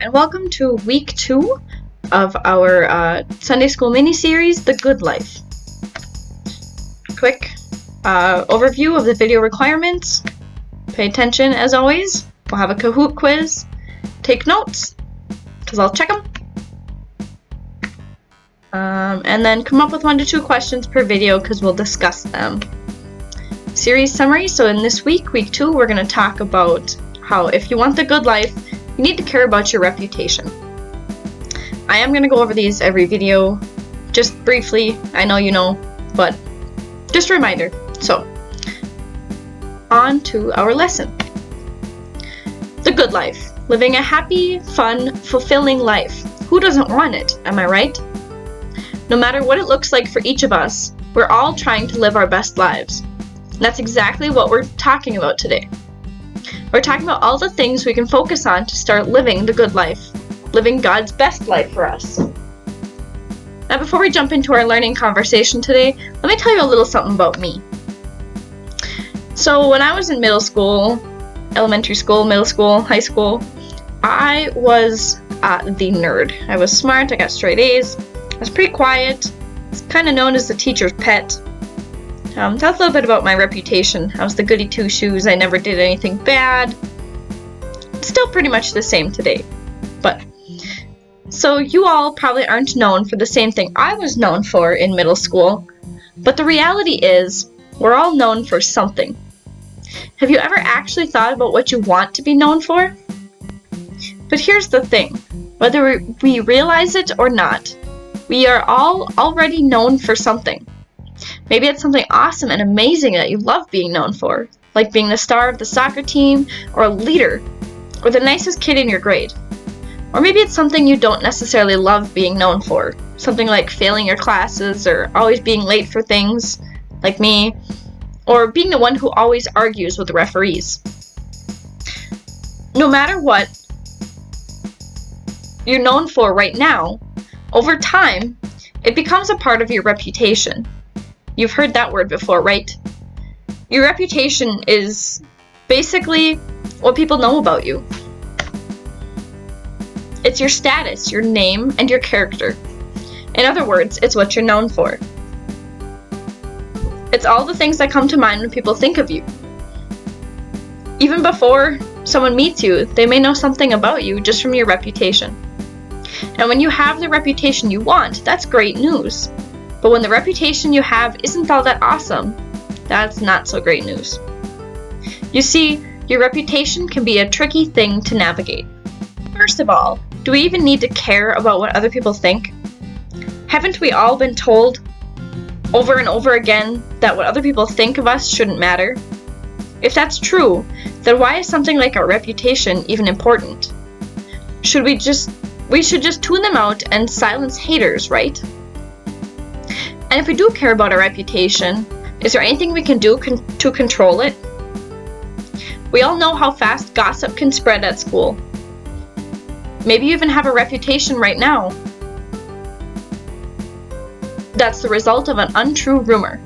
and welcome to week 2 of our Sunday School mini-series, The Good Life. Quick overview of the video requirements. Pay attention as always. We'll have a Kahoot quiz. Take notes, because I'll check them. And then come up with 1 to 2 questions per video, because we'll discuss them. Series summary. So in this week 2, we're going to talk about how if you want the good life, you need to care about your reputation. I am going to go over these every video, just briefly. I know you know, but just a reminder. So, on to our lesson. The good life. Living a happy, fun, fulfilling life. Who doesn't want it? Am I right? No matter what it looks like for each of us, we're all trying to live our best lives. And that's exactly what we're talking about today. We're talking about all the things we can focus on to start living the good life, living God's best life for us. Now, before we jump into our learning conversation today, let me tell you a little something about me. So when I was in middle school, elementary school, middle school, high school, I was the nerd. I was smart, I got straight A's, I was pretty quiet, I was kind of known as the teacher's pet. That's a little bit about my reputation. I was the goody two-shoes. I never did anything bad. Still pretty much the same today. But so you all probably aren't known for the same thing I was known for in middle school. But the reality is, we're all known for something. Have you ever actually thought about what you want to be known for? But here's the thing. Whether we realize it or not, we are all already known for something. Maybe it's something awesome and amazing that you love being known for, like being the star of the soccer team, or a leader, or the nicest kid in your grade. Or maybe it's something you don't necessarily love being known for, something like failing your classes, or always being late for things, like me, or being the one who always argues with the referees. No matter what you're known for right now, over time, it becomes a part of your reputation. You've heard that word before, right? Your reputation is basically what people know about you. It's your status, your name, and your character. In other words, it's what you're known for. It's all the things that come to mind when people think of you. Even before someone meets you, they may know something about you just from your reputation. And when you have the reputation you want, that's great news. But when the reputation you have isn't all that awesome, that's not so great news. You see, your reputation can be a tricky thing to navigate. First of all, do we even need to care about what other people think? Haven't we all been told over and over again that what other people think of us shouldn't matter? If that's true, then why is something like our reputation even important? We should just tune them out and silence haters, right? And if we do care about our reputation, is there anything we can do to control it? We all know how fast gossip can spread at school. Maybe you even have a reputation right now that's the result of an untrue rumor.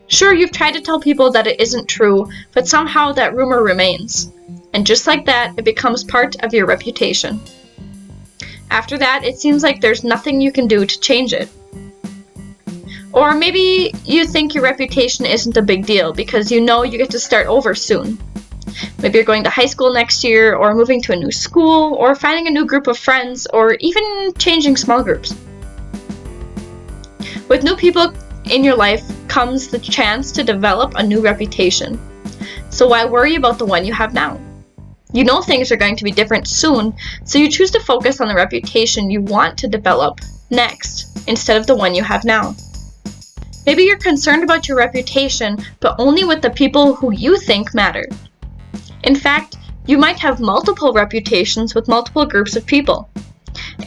Sure, you've tried to tell people that it isn't true, but somehow that rumor remains. And just like that, it becomes part of your reputation. After that, it seems like there's nothing you can do to change it. Or maybe you think your reputation isn't a big deal because you know you get to start over soon. Maybe you're going to high school next year, or moving to a new school, or finding a new group of friends, or even changing small groups. With new people in your life comes the chance to develop a new reputation. So why worry about the one you have now? You know things are going to be different soon, so you choose to focus on the reputation you want to develop next, instead of the one you have now. Maybe you're concerned about your reputation, but only with the people who you think matter. In fact, you might have multiple reputations with multiple groups of people.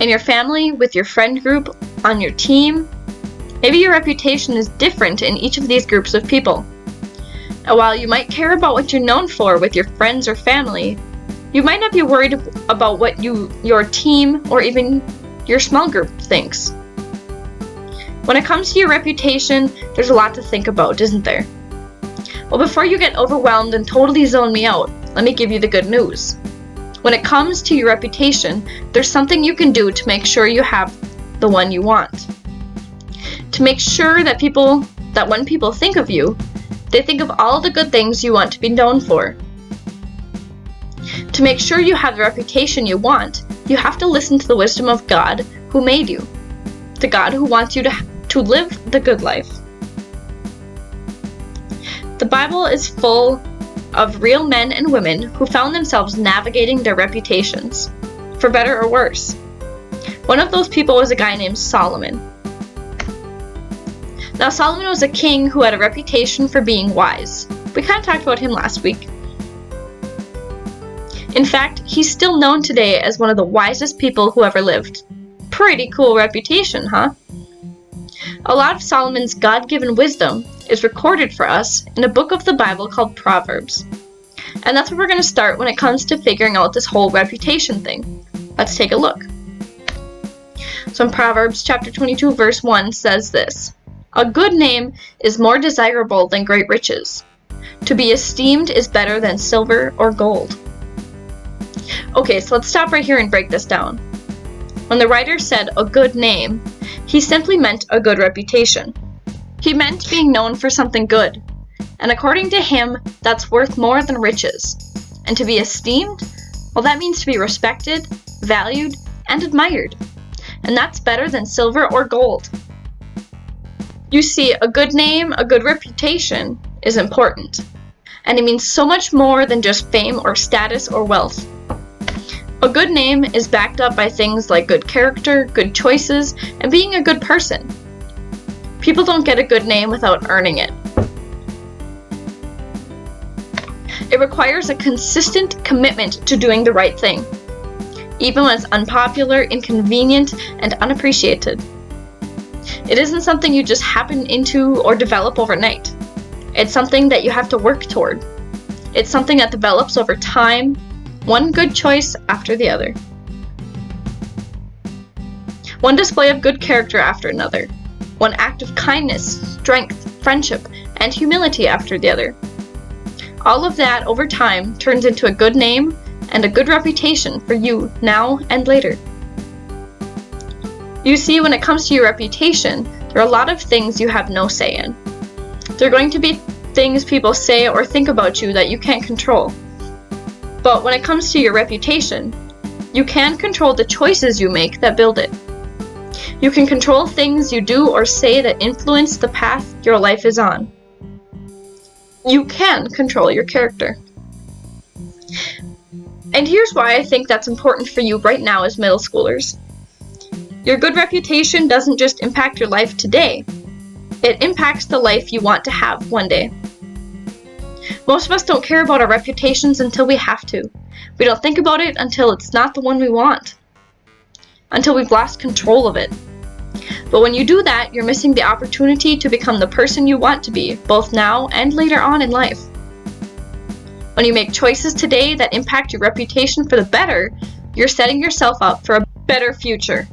In your family, with your friend group, on your team. Maybe your reputation is different in each of these groups of people. And while you might care about what you're known for with your friends or family, you might not be worried about what your team or even your small group thinks. When it comes to your reputation, there's a lot to think about, isn't there? Well, before you get overwhelmed and totally zone me out, let me give you the good news. When it comes to your reputation, there's something you can do to make sure you have the one you want. To make sure that when people think of you, they think of all the good things you want to be known for. To make sure you have the reputation you want, you have to listen to the wisdom of God who made you, the God who wants you to live the good life. The Bible is full of real men and women who found themselves navigating their reputations, for better or worse. One of those people was a guy named Solomon. Now, Solomon was a king who had a reputation for being wise. We kind of talked about him last week. In fact, he's still known today as one of the wisest people who ever lived. Pretty cool reputation, huh? A lot of Solomon's God-given wisdom is recorded for us in a book of the Bible called Proverbs. And that's where we're going to start when it comes to figuring out this whole reputation thing. Let's take a look. So in Proverbs chapter 22 verse 1 says this: "A good name is more desirable than great riches. To be esteemed is better than silver or gold." Okay, so let's stop right here and break this down. When the writer said a good name, he simply meant a good reputation. He meant being known for something good. And according to him, that's worth more than riches. And to be esteemed, well, that means to be respected, valued, and admired. And that's better than silver or gold. You see, a good name, a good reputation is important. And it means so much more than just fame or status or wealth. A good name is backed up by things like good character, good choices, and being a good person. People don't get a good name without earning it. It requires a consistent commitment to doing the right thing, even when it's unpopular, inconvenient, and unappreciated. It isn't something you just happen into or develop overnight. It's something that you have to work toward. It's something that develops over time, one good choice after the other. One display of good character after another. One act of kindness, strength, friendship, and humility after the other. All of that over time turns into a good name and a good reputation for you now and later. You see, when it comes to your reputation, there are a lot of things you have no say in. There are going to be things people say or think about you that you can't control. But when it comes to your reputation, you can control the choices you make that build it. You can control things you do or say that influence the path your life is on. You can control your character. And here's why I think that's important for you right now as middle schoolers. Your good reputation doesn't just impact your life today. It impacts the life you want to have one day. Most of us don't care about our reputations until we have to. We don't think about it until it's not the one we want. Until we've lost control of it. But when you do that, you're missing the opportunity to become the person you want to be, both now and later on in life. When you make choices today that impact your reputation for the better, you're setting yourself up for a better future.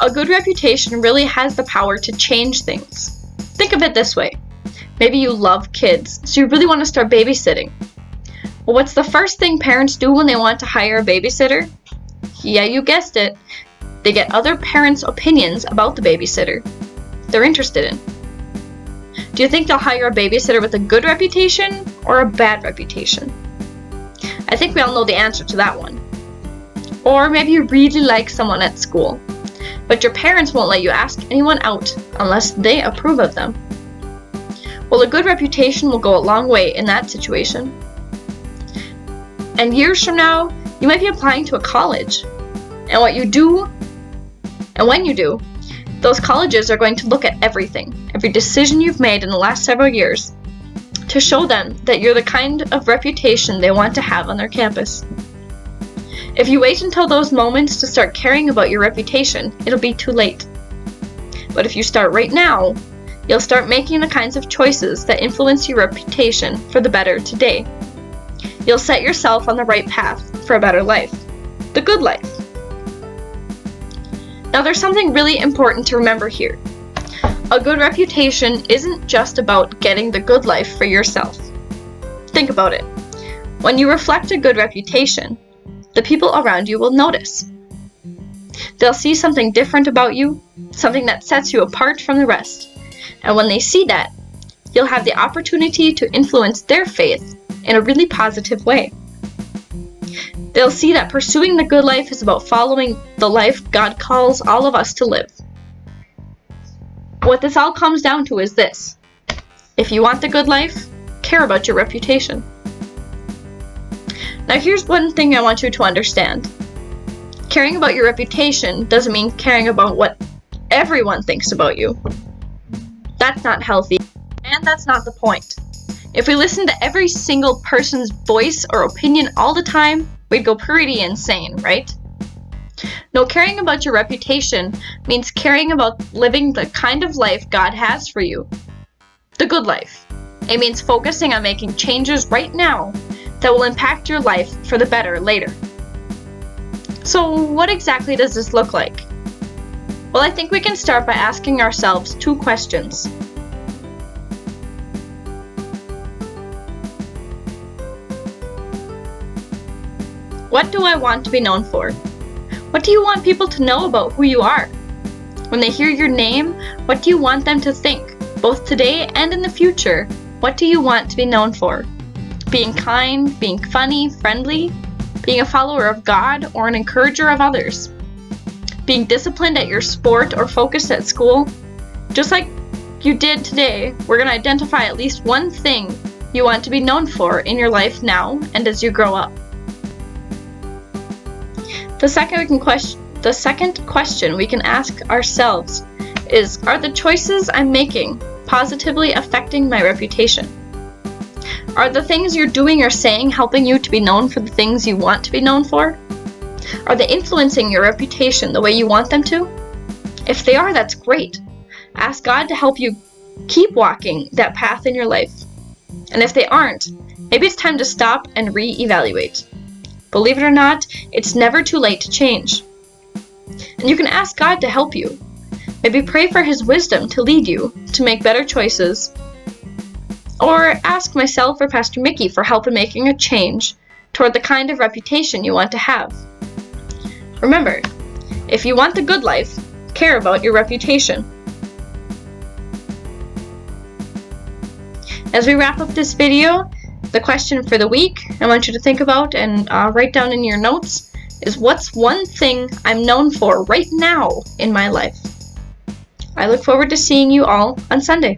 A good reputation really has the power to change things. Think of it this way. Maybe you love kids, so you really want to start babysitting. Well, what's the first thing parents do when they want to hire a babysitter? Yeah, you guessed it. They get other parents' opinions about the babysitter they're interested in. Do you think they'll hire a babysitter with a good reputation or a bad reputation? I think we all know the answer to that one. Or maybe you really like someone at school, but your parents won't let you ask anyone out unless they approve of them. Well, a good reputation will go a long way in that situation. And years from now, you might be applying to a college. And when you do, those colleges are going to look at everything, every decision you've made in the last several years, to show them that you're the kind of reputation they want to have on their campus. If you wait until those moments to start caring about your reputation, it'll be too late. But if you start right now, you'll start making the kinds of choices that influence your reputation for the better today. You'll set yourself on the right path for a better life, the good life. Now, there's something really important to remember here. A good reputation isn't just about getting the good life for yourself. Think about it. When you reflect a good reputation, the people around you will notice. They'll see something different about you, something that sets you apart from the rest. And when they see that, you'll have the opportunity to influence their faith in a really positive way. They'll see that pursuing the good life is about following the life God calls all of us to live. What this all comes down to is this: if you want the good life, care about your reputation. Now here's one thing I want you to understand. Caring about your reputation doesn't mean caring about what everyone thinks about you. That's not healthy, and that's not the point. If we listened to every single person's voice or opinion all the time, we'd go pretty insane, right? No, caring about your reputation means caring about living the kind of life God has for you. The good life. It means focusing on making changes right now that will impact your life for the better later. So what exactly does this look like? Well, I think we can start by asking ourselves 2 questions. What do I want to be known for? What do you want people to know about who you are? When they hear your name, what do you want them to think? Both today and in the future, what do you want to be known for? Being kind, being funny, friendly, being a follower of God or an encourager of others, being disciplined at your sport or focused at school. Just like you did today, we're going to identify at least one thing you want to be known for in your life now and as you grow up. The second question we can ask ourselves is, are the choices I'm making positively affecting my reputation? Are the things you're doing or saying helping you to be known for the things you want to be known for? Are they influencing your reputation the way you want them to? If they are, that's great. Ask God to help you keep walking that path in your life. And if they aren't, maybe it's time to stop and re-evaluate. Believe it or not, it's never too late to change. And you can ask God to help you. Maybe pray for His wisdom to lead you to make better choices. Or ask myself or Pastor Mickey for help in making a change toward the kind of reputation you want to have. Remember, if you want the good life, care about your reputation. As we wrap up this video, the question for the week I want you to think about and write down in your notes is, what's one thing I'm known for right now in my life? I look forward to seeing you all on Sunday.